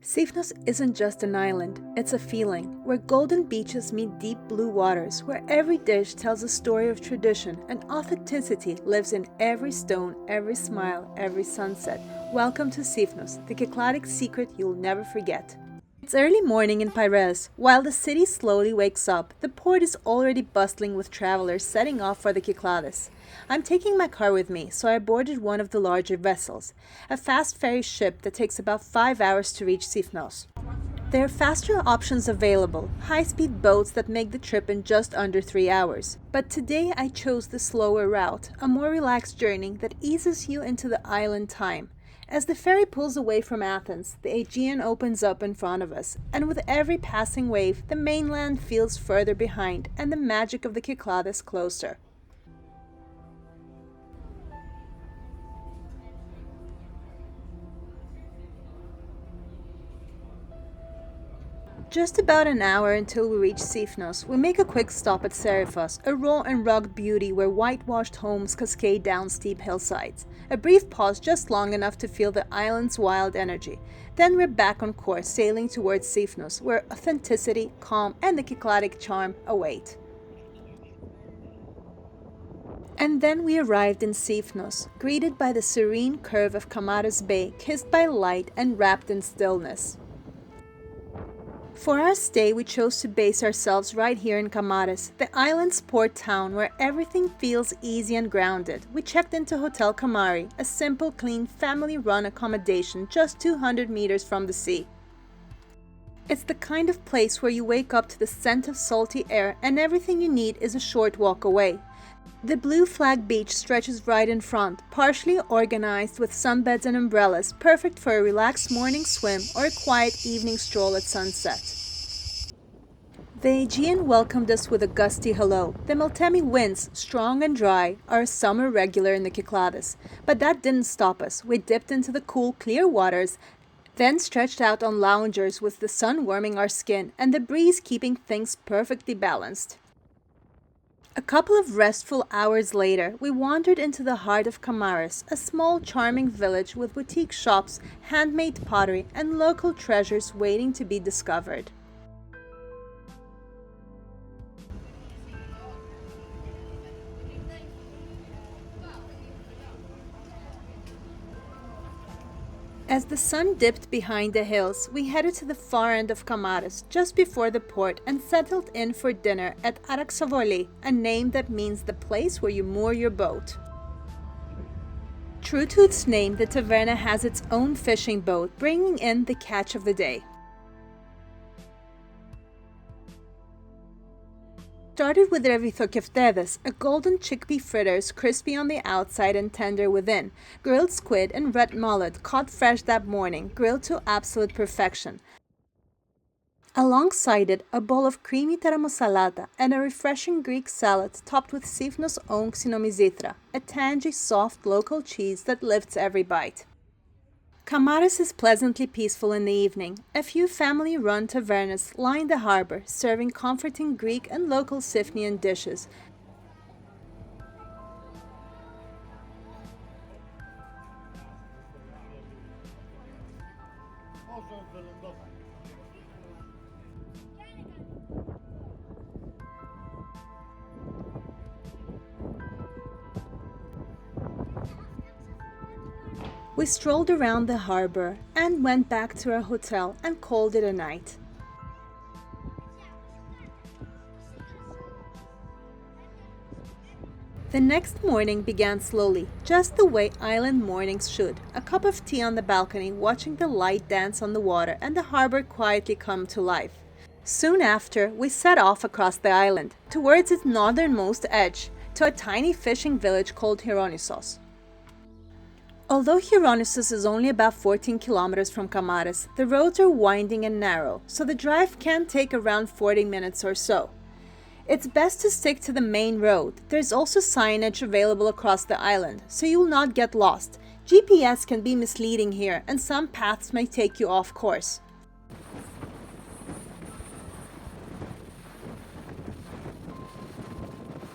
Sifnos isn't just an island, it's a feeling, where golden beaches meet deep blue waters, where every dish tells a story of tradition and authenticity lives in every stone, every smile, every sunset. Welcome to Sifnos, the Cyclades secret you'll never forget. It's early morning in Piraeus. While the city slowly wakes up, the port is already bustling with travelers setting off for the Cyclades. I'm taking my car with me, so I boarded one of the larger vessels, a fast ferry ship that takes about 5 hours to reach Sifnos. There are faster options available, high-speed boats that make the trip in just under 3 hours. But today I chose the slower route, a more relaxed journey that eases you into the island time. As the ferry pulls away from Athens, the Aegean opens up in front of us, and with every passing wave, the mainland feels further behind and the magic of the Cyclades closer. Just about an hour until we reach Sifnos, we make a quick stop at Serifos, a raw and rugged beauty where whitewashed homes cascade down steep hillsides. A brief pause just long enough to feel the island's wild energy. Then we're back on course, sailing towards Sifnos, where authenticity, calm, and the Cycladic charm await. And then we arrived in Sifnos, greeted by the serene curve of Kamares Bay, kissed by light and wrapped in stillness. For our stay, we chose to base ourselves right here in Kamares, the island's port town where everything feels easy and grounded. We checked into Hotel Kamares, a simple, clean, family-run accommodation just 200 meters from the sea. It's the kind of place where you wake up to the scent of salty air and everything you need is a short walk away. The blue flag beach stretches right in front, partially organized with sunbeds and umbrellas, perfect for a relaxed morning swim or a quiet evening stroll at sunset. The Aegean welcomed us with a gusty hello. The Meltemi winds, strong and dry, are a summer regular in the Cyclades. But that didn't stop us. We dipped into the cool, clear waters, then stretched out on loungers with the sun warming our skin and the breeze keeping things perfectly balanced. A couple of restful hours later, we wandered into the heart of Kamares, a small charming village with boutique shops, handmade pottery, and local treasures waiting to be discovered. As the sun dipped behind the hills, we headed to the far end of Kamares, just before the port, and settled in for dinner at Araxovoli, a name that means the place where you moor your boat. True to its name, the taverna has its own fishing boat, bringing in the catch of the day. Started with revithokeftedes, a golden chickpea fritters, crispy on the outside and tender within, grilled squid and red mullet caught fresh that morning, grilled to absolute perfection. Alongside it, a bowl of creamy teramosalata and a refreshing Greek salad topped with Sifnos' own xinomizithra, a tangy, soft local cheese that lifts every bite. Kamares is pleasantly peaceful in the evening. A few family-run tavernas line the harbor, serving comforting Greek and local Sifnian dishes. We strolled around the harbor and went back to our hotel and called it a night. The next morning began slowly, just the way island mornings should. A cup of tea on the balcony, watching the light dance on the water and the harbor quietly come to life. Soon after, we set off across the island, towards its northernmost edge, to a tiny fishing village called Cheronissos. Although Cheronissos is only about 14 kilometers from Kamares, the roads are winding and narrow, so the drive can take around 40 minutes or so. It's best to stick to the main road. There's also signage available across the island, so you'll not get lost. GPS can be misleading here, and some paths may take you off course.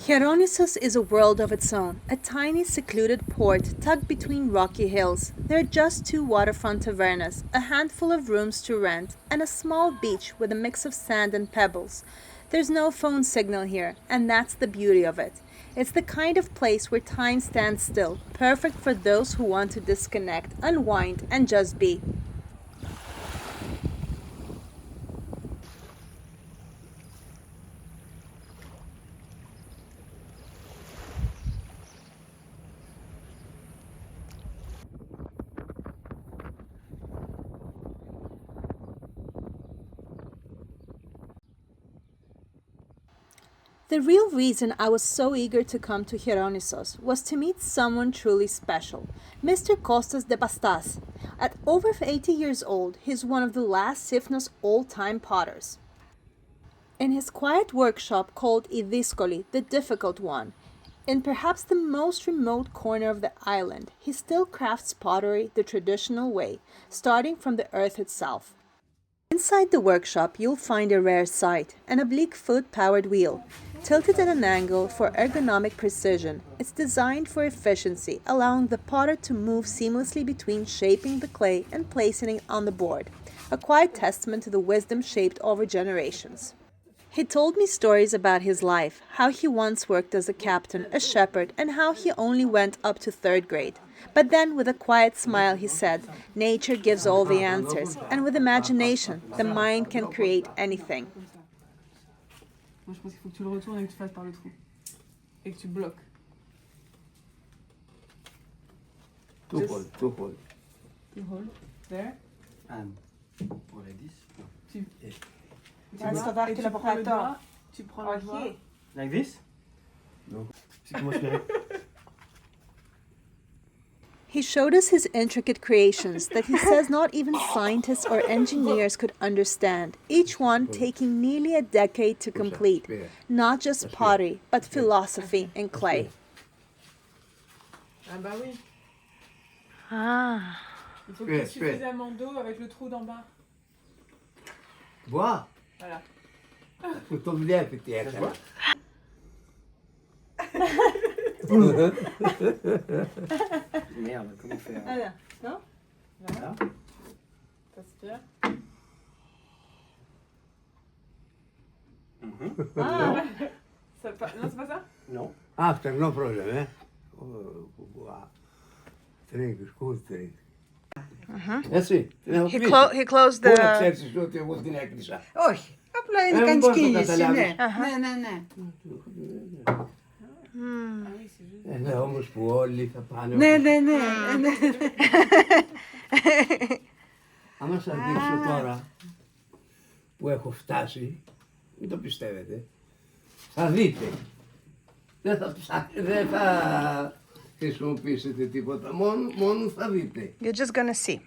Cheronissos is a world of its own, a tiny secluded port tucked between rocky hills. There are just 2 waterfront tavernas, a handful of rooms to rent, and a small beach with a mix of sand and pebbles. There's no phone signal here, and that's the beauty of it. It's the kind of place where time stands still, perfect for those who want to disconnect, unwind, and just be. The real reason I was so eager to come to Cheronissos was to meet someone truly special, Mr. Kostas Depastas. At over 80 years old, he's one of the last Sifnos old-time potters. In his quiet workshop called I Δύσκολη, the difficult one, in perhaps the most remote corner of the island, he still crafts pottery the traditional way, starting from the earth itself. Inside the workshop, you'll find a rare sight, an oblique foot-powered wheel. Tilted at an angle for ergonomic precision, it's designed for efficiency, allowing the potter to move seamlessly between shaping the clay and placing it on the board, a quiet testament to the wisdom shaped over generations. He told me stories about his life, how he once worked as a captain, a shepherd, and how he only went up to 3rd grade. But then, with a quiet smile, he said, nature gives all the answers, and with imagination, the mind can create anything. Moi, je pense qu'il faut que tu le retournes et que tu fasses par le trou. Et que tu bloques. Two hold. You hold. There. And like this. Tu, Yes. et tu prends le doigt. Tu prends le doigt. Like this? No. C'est comment je ferais? He showed us his intricate creations that he says not even scientists or engineers could understand, each one taking nearly a decade to complete. Not just pottery, but philosophy in clay. Ah bah oui. Ah. Il faut que tu aies suffisamment d'eau avec le trou d'en bas. Bois. Voilà. Faut t'oublier un petit peu. Merde, comment faire? Ah là, non? Là. T'aspires. Ah. Non, c'est pas ça? Non. Ah, c'est no problem, hein? Drink, goed drink. Έτσι. He closed Πού να the... ξέρεις ότι εγώ την έκλεισα? Όχι, απλά είναι κάνεις μπορείς να κίνηση, καταλάβεις. ναι. Ναι, όμως που όλοι θα πάνε... Ναι. Άμα σας δείξω τώρα που έχω φτάσει, μην το πιστεύετε, θα δείτε. Δεν θα χρησιμοποιήσετε τίποτα, μόνο θα δείτε. You're just gonna see.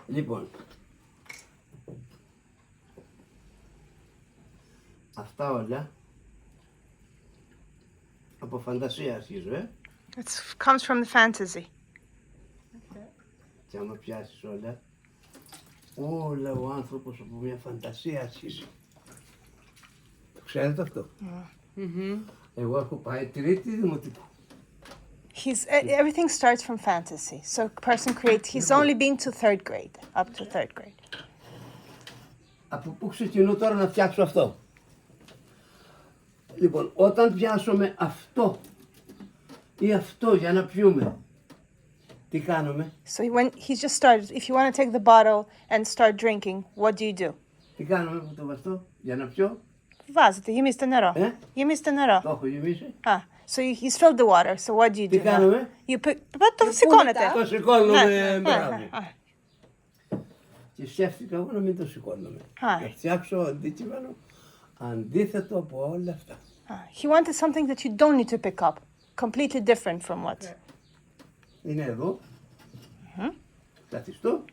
Λοιπόν, αυτά όλα από φαντασία αρχίζω, It comes from the fantasy. Και άμα πιάσεις όλα ο άνθρωπος από μια φαντασία αρχίζει. Το ξέρετε αυτό? Εγώ έχω πάει 3η δημοτικού. Everything starts from fantasy. So a person creates, he's only been to 3rd grade, up to 3rd grade. Από πού ξεκινώ τώρα να φτιάξω αυτό? Λοιπόν, όταν πιάσουμε αυτό ή αυτό για να πιούμε, τι κάνουμε? So when he just started, if you want to take the bottle and start drinking, what do? Τι κάνουμε με το βαστό για να πιω? Βάζετε, γεμίστε νερό. Γεμίστε νερό. Το έχω γεμίσει. So he's filled the water. So what do? Τι κάνουμε? Το σηκώνετε. Το σηκώνουμε, μπράβο. Και σκέφτηκα εγώ να μην το σηκώνουμε. Να φτιάξω αντικείμενο αντίθετο από όλα αυτά. He wanted something that you don't need to pick up. Completely different from what? Είναι εδώ. Καθιστό.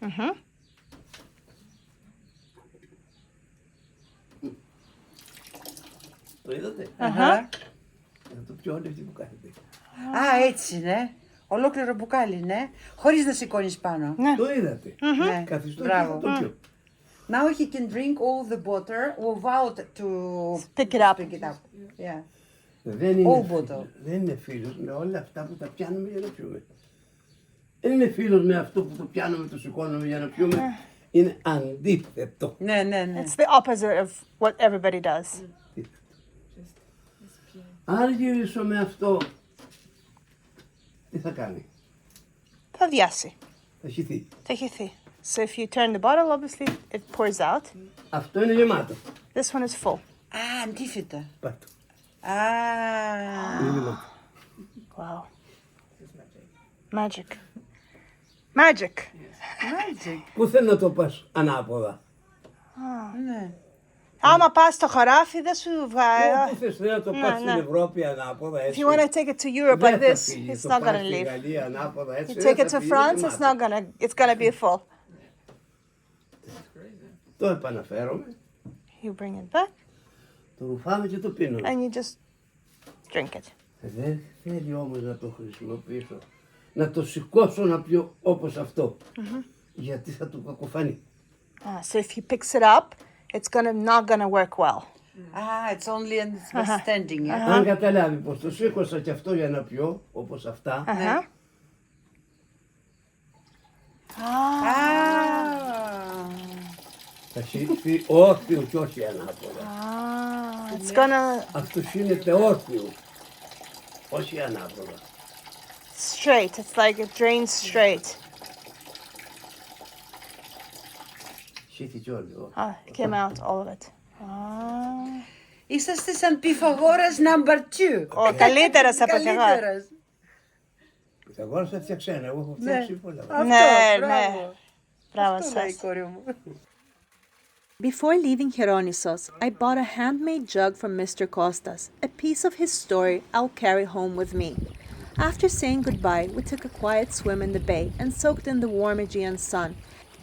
Το είδατε? Να το πιω όλη αυτή που κάνετε. Α, έτσι, ναι. Ολόκληρο μπουκάλι, ναι. Χωρίς να σηκώνεις πάνω. Το είδατε? Ναι. Καθιστό και Μπράβο. θα το πιω. Now he can drink all the water without to Pick it up. Pick it up. Yeah. Δεν All bottle. είναι φίλος με όλα αυτά που τα πιάνουμε για να πιούμε. Δεν είναι φίλος με αυτό που το πιάνουμε, το σηκώνουμε για να πιούμε. Είναι αντίθετο. Ναι, ναι, ναι. It's the opposite of what everybody does. Αν γυρίσω με αυτό, τι θα κάνει? Θα διάσει. Θα χυθεί. Θα χυθεί. So if you turn the bottle, obviously it pours out. Αυτό είναι γεμάτο. This one is full. Α, αντίθετα. Πάρτο. Α, Είναι γεμάτο. Wow. Magic. Magic. magic. Πού θέλει να το πας ανάποδα? Ναι. Άμα πας στο χωράφι, δεν σου Πού βγάζει. θες να το πας στην Ευρώπη ανάποδα If έτσι? you want to take it to Europe like Δεν this, θα φύγει. it's Το not πας going to στη leave. Γαλλία ανάποδα έτσι. You δεν take it θα to φύγει, France, είναι it's not γεμάτο. it's going to be full. Το επαναφέρομαι, You bring it back το ρουφάμε και το πίνουμε. and you just drink it. Δεν θέλει όμως να το χρησιμοποιήσω. Να το σηκώσω να πιω όπως αυτό. Γιατί θα του κακοφανεί. So if he picks it up, it's not gonna work well. Ah, it's only and it's by standing. Yeah. Αν καταλάβει πως το σήκωσα και αυτό για να πιω, όπως αυτά, Uh-huh. θα σηκωθεί όρθιο και όχι ανάποδα. It's gonna Αυτό γίνεται όρθιο, όχι ανάποδα. straight. It's like it drains straight. Σήκει όλο. It came out all of it. Είσαστε σαν Πυθαγόρας number 2. Ο καλύτερος από Πυθαγόρα. Καλύτερος. Εγώ θα φτιάξω ένα, εγώ έχω φτιάξει πολλά. Ναι, μπράβο. ναι. Μπράβο Αυτό λέει η σας. κόρη μου. Before leaving Cheronissos, I bought a handmade jug from Mr. Kostas, a piece of his story I'll carry home with me. After saying goodbye, we took a quiet swim in the bay and soaked in the warm Aegean sun,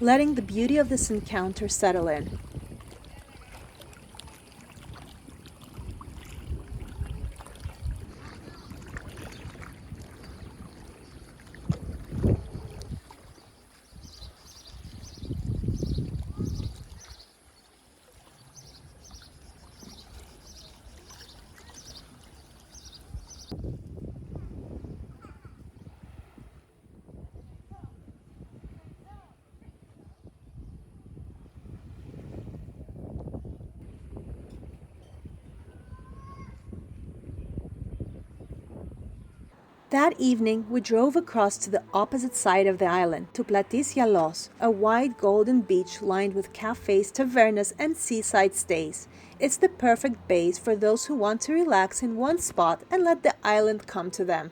letting the beauty of this encounter settle in. That evening, we drove across to the opposite side of the island, to Platys Gialos, a wide golden beach lined with cafes, tavernas, and seaside stays. It's the perfect base for those who want to relax in one spot and let the island come to them.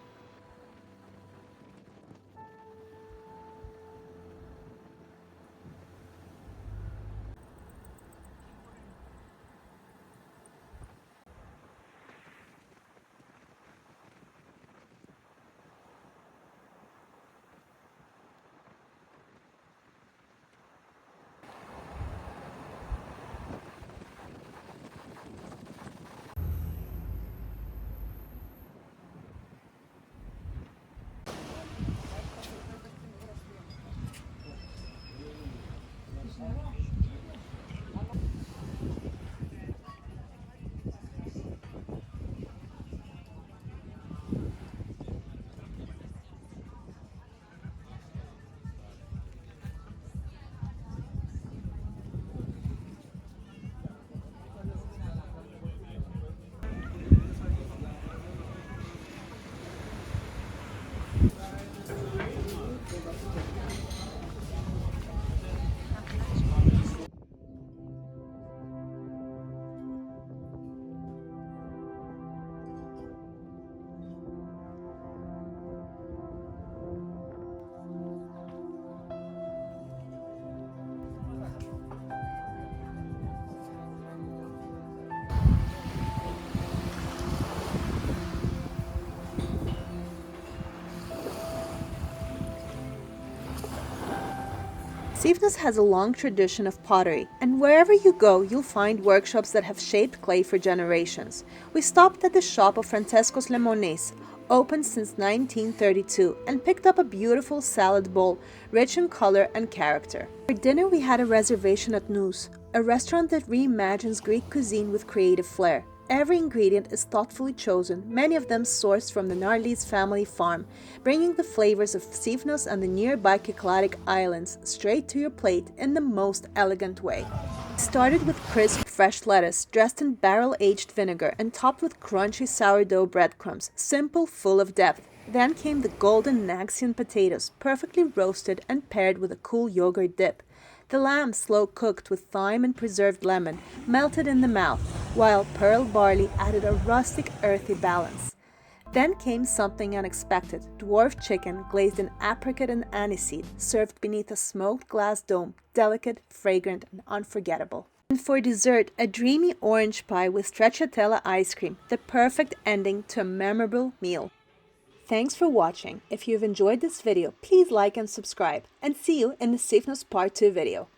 Sifnos has a long tradition of pottery, and wherever you go, you'll find workshops that have shaped clay for generations. We stopped at the shop of Franzeskos Lemonis, opened since 1932 and picked up a beautiful salad bowl, rich in color and character. For dinner we had a reservation at NUS, a restaurant that reimagines Greek cuisine with creative flair. Every ingredient is thoughtfully chosen, many of them sourced from the Narlis family farm, bringing the flavors of Sifnos and the nearby Cyclades islands straight to your plate in the most elegant way. It started with crisp fresh lettuce dressed in barrel-aged vinegar and topped with crunchy sourdough breadcrumbs, simple, full of depth. Then came the golden Naxian potatoes, perfectly roasted and paired with a cool yogurt dip. The lamb slow-cooked with thyme and preserved lemon, melted in the mouth, while pearl barley added a rustic, earthy balance. Then came something unexpected, dwarf chicken glazed in apricot and aniseed, served beneath a smoked glass dome, delicate, fragrant, and unforgettable. And for dessert, a dreamy orange pie with stracciatella ice cream, the perfect ending to a memorable meal. Thanks for watching. If you've enjoyed this video, please like and subscribe, and see you in the Sifnos Part 2 video.